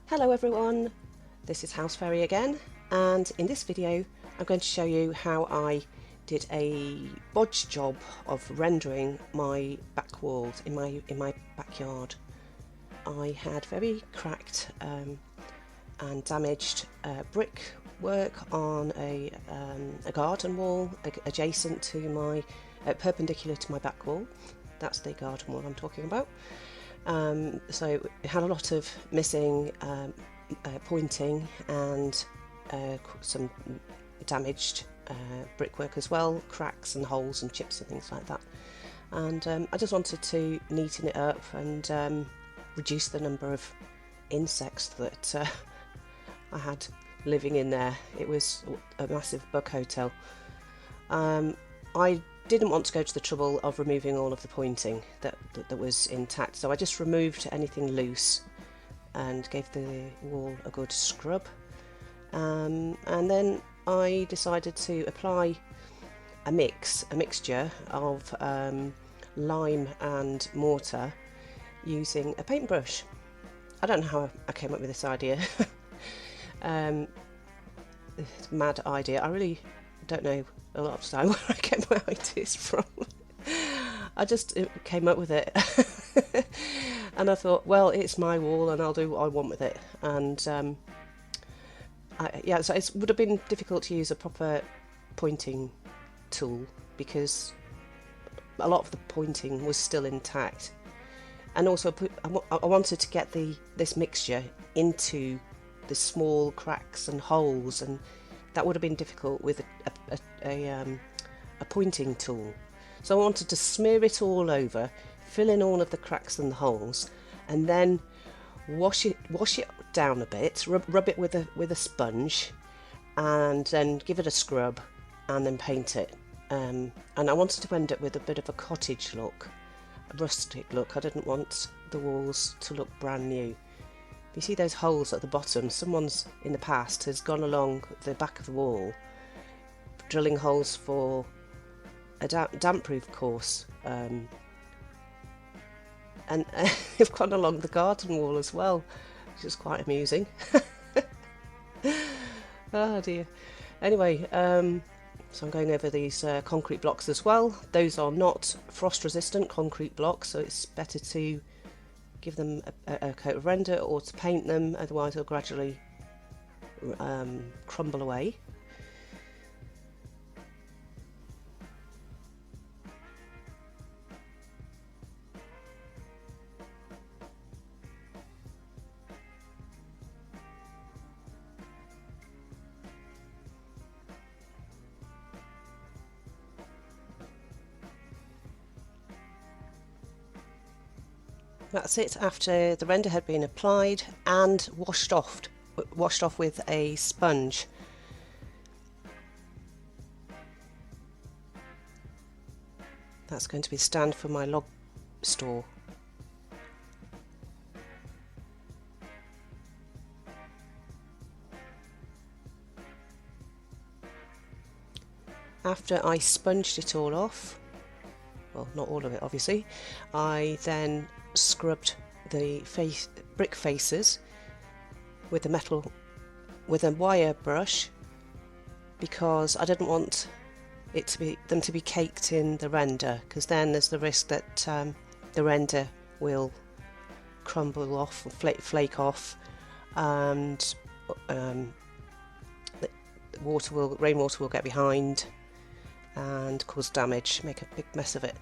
Hello everyone, this is House Fairy again, and in this video I'm going to show you how I did a bodge job of rendering my back walls in my backyard. I had very cracked and damaged brick work on a garden wall adjacent to my perpendicular to my back wall. That's the garden wall I'm talking about. So it had a lot of missing pointing and some damaged brickwork as well, cracks and holes and chips and things like that. And I just wanted to neaten it up and reduce the number of insects that I had living in there. It was a massive bug hotel. I didn't want to go to the trouble of removing all of the pointing that was intact, so I just removed anything loose and gave the wall a good scrub, and then I decided to apply a mixture of lime and mortar using a paintbrush. I don't know how I came up with this idea. It's a mad idea. I really don't know a lot of the time where I get my ideas from. I just came up with it. And I thought, well, it's my wall and I'll do what I want with it. And so it would have been difficult to use a proper pointing tool because a lot of the pointing was still intact. And also I wanted to get this mixture into the small cracks and holes, and that would have been difficult with a pointing tool. So I wanted to smear it all over, fill in all of the cracks and the holes, and then wash it down a bit, rub it with a sponge, and then give it a scrub, and then paint it. And I wanted to end up with a bit of a cottage look, a rustic look. I didn't want the walls to look brand new. You see those holes at the bottom? Someone's in the past has gone along the back of the wall, drilling holes for a damp-proof course, and they've gone along the garden wall as well, which is quite amusing. Oh dear. Anyway, so I'm going over these concrete blocks as well. Those are not frost-resistant concrete blocks, so it's better to give them a coat of render or to paint them, otherwise they'll gradually crumble away. That's it after the render had been applied and washed off with a sponge. That's going to be the stand for my log store. After I sponged it all off, well, not all of it obviously, I then scrubbed the brick faces with a wire brush, because I didn't want them to be caked in the render, because then there's the risk that the render will crumble off or flake off, and rainwater will get behind and cause damage, make a big mess of it.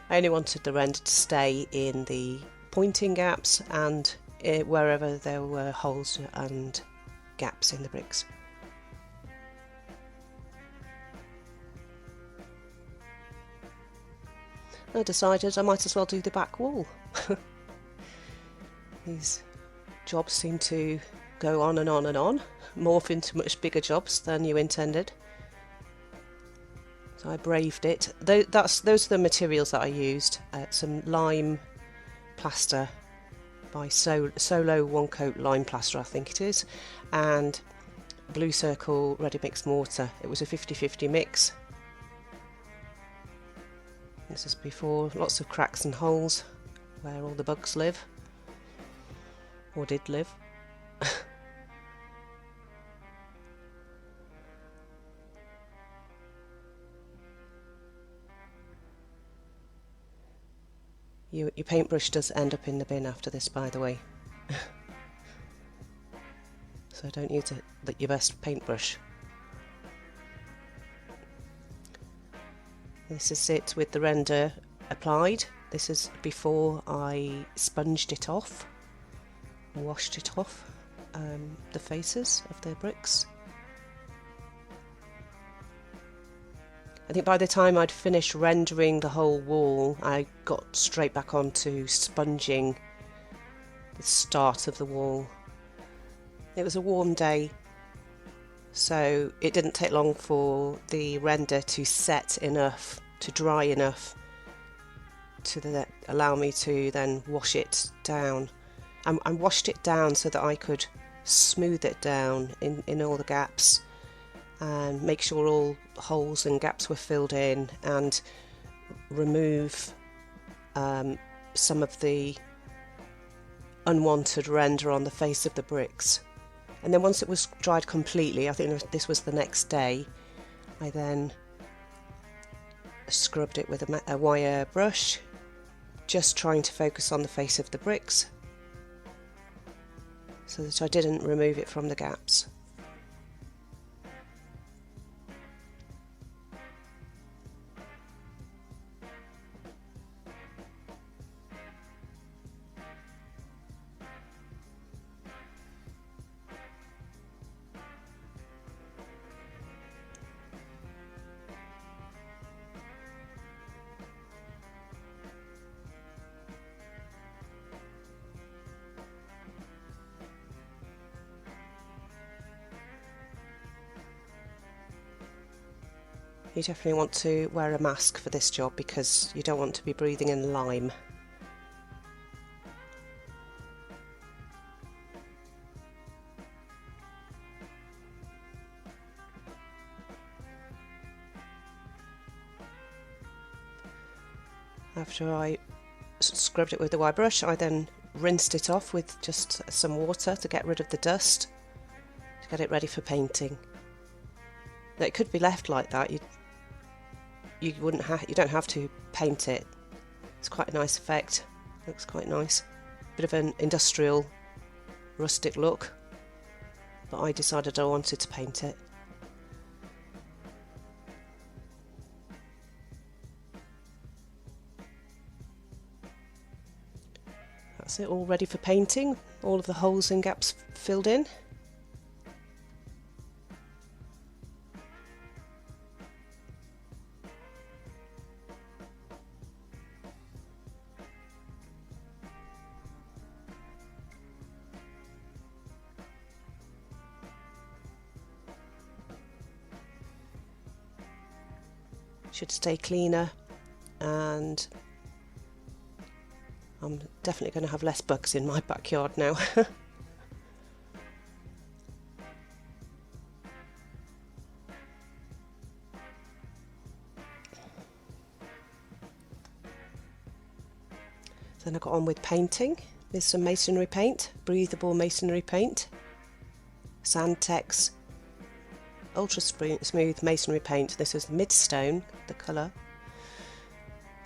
I only wanted the render to stay in the pointing gaps and wherever there were holes and gaps in the bricks. I decided I might as well do the back wall. These jobs seem to go on and on and on, morph into much bigger jobs than you intended. So I braved it. Those are the materials that I used. Some lime plaster by Solo One Coat Lime Plaster, I think it is, and Blue Circle Ready Mix Mortar. It was a 50-50 mix. This is before, lots of cracks and holes where all the bugs live, or did live. Your paintbrush does end up in the bin after this, by the way. So don't use your best paintbrush. This is it with the render applied. This is before I sponged it off, washed it off, the faces of the bricks. I think by the time I'd finished rendering the whole wall, I got straight back onto sponging the start of the wall. It was a warm day, so it didn't take long for the render to set enough, to dry enough to allow me to then wash it down. I washed it down so that I could smooth it down in all the gaps and make sure all holes and gaps were filled in, and remove some of the unwanted render on the face of the bricks. And then once it was dried completely, I think this was the next day, I then scrubbed it with a wire brush, just trying to focus on the face of the bricks so that I didn't remove it from the gaps. You definitely want to wear a mask for this job because you don't want to be breathing in lime. After I scrubbed it with the wire brush, I then rinsed it off with just some water to get rid of the dust, to get it ready for painting. Now, it could be left like that. You don't have to paint it. It's quite a nice effect. Looks quite nice. Bit of an industrial, rustic look. But I decided I wanted to paint it. That's it, all ready for painting. All of the holes and gaps filled in. Should stay cleaner, and I'm definitely going to have less bugs in my backyard now. Then I got on with painting with some masonry paint, breathable masonry paint, Sandtex ultra smooth masonry paint. This is midstone, the colour,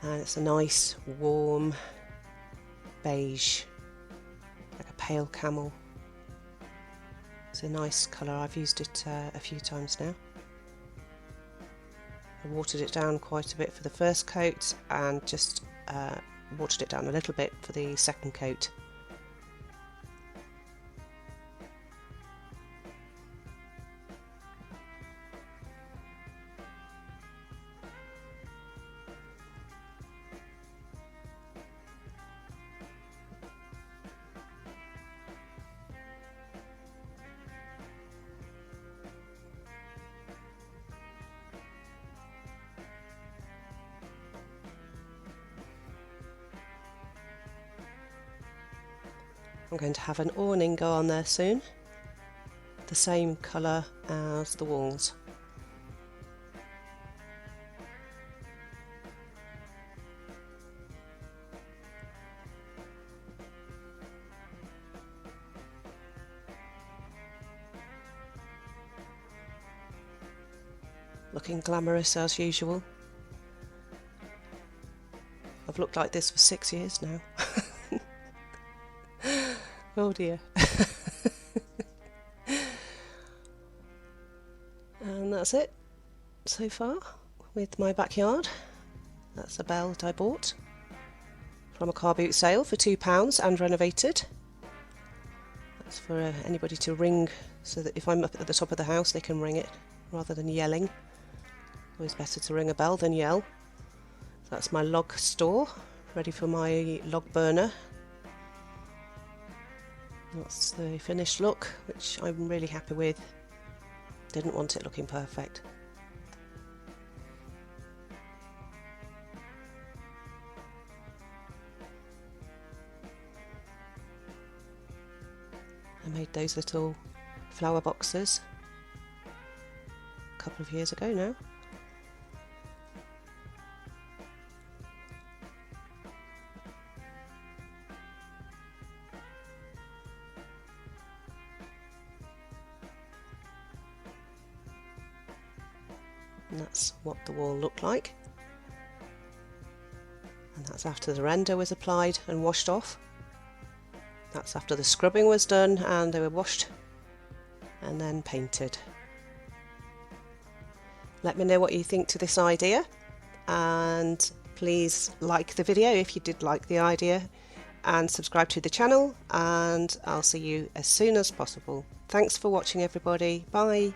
and it's a nice warm beige, like a pale camel. It's a nice colour. I've used it a few times now. I watered it down quite a bit for the first coat and just watered it down a little bit for the second coat. I'm going to have an awning go on there soon, the same colour as the walls. Looking glamorous as usual. I've looked like this for 6 years now. Oh dear. And that's it so far with my backyard. That's a bell that I bought from a car boot sale for £2 and renovated. That's for anybody to ring, so that if I'm up at the top of the house they can ring it rather than yelling. Always better to ring a bell than yell. So that's my log store, ready for my log burner. That's the finished look, which I'm really happy with. Didn't want it looking perfect. I made those little flower boxes a couple of years ago now. And that's what the wall looked like. And that's after the render was applied and washed off. That's after the scrubbing was done and they were washed and then painted. Let me know what you think to this idea, and please like the video if you did like the idea, and subscribe to the channel, and I'll see you as soon as possible. Thanks for watching everybody. Bye.